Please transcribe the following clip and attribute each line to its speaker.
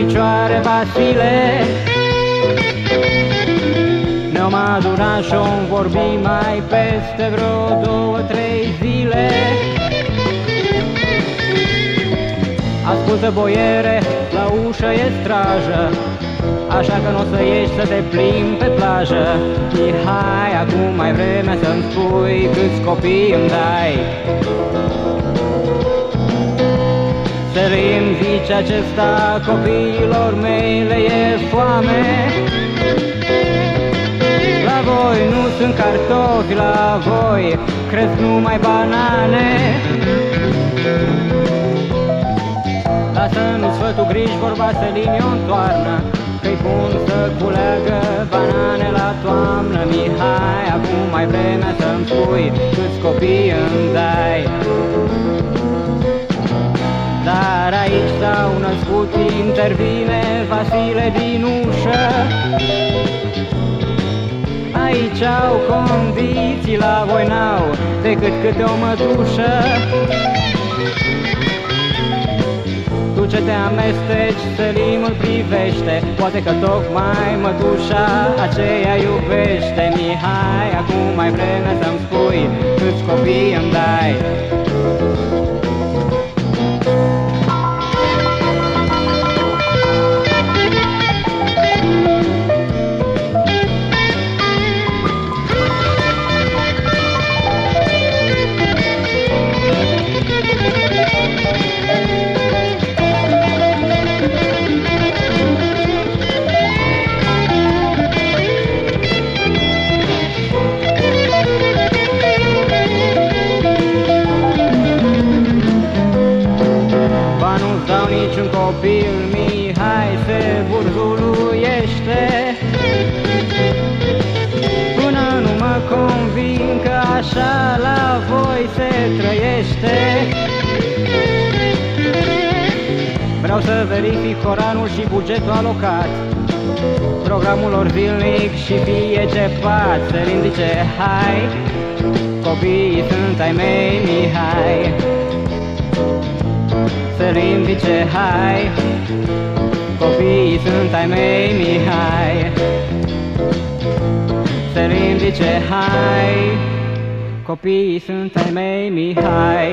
Speaker 1: picioare, Vasile. Ne-am adunat și-om vorbi mai peste vreo 2-3 zile. Ascultă, boiere, la ușă e strajă, așa că n-o să ieși să te plimbi pe plajă. Mihai, acum mai vreme să-mi spui câți copii îmi dai. Selim, zice acesta, copiilor mei le e foame. La voi nu sunt cartofi, la voi cresc numai banane. Lasă, nu-ți fă tu griji, vorba Selim e o toarnă, că-i bun să culeagă banane la toamnă. Mihai, acum mai vremea să-mi spui câți copii îmi dai. Dar aici s-au născut, intervine Vasile din ușă. Aici au condiții, la voi n-au decât câte o mătușă. Tu ce te amesteci, Selim îl privește, poate că tocmai mătușa aceea iubește. Mihai, acum mai vreme să-mi spui câți copii îmi dai. Niciun copil, Mihai se burzuluiește, până nu mă convin că așa la voi se trăiește. Vreau să verific Coranul și bugetul alocat, programul lor zilnic și fie ce pat. Selim zice hai, copiii sunt ai mei, Mihai. Selim zice hai, copiii sunt ai mei, Mihai. Selim zice hai, copiii sunt ai mei, Mihai.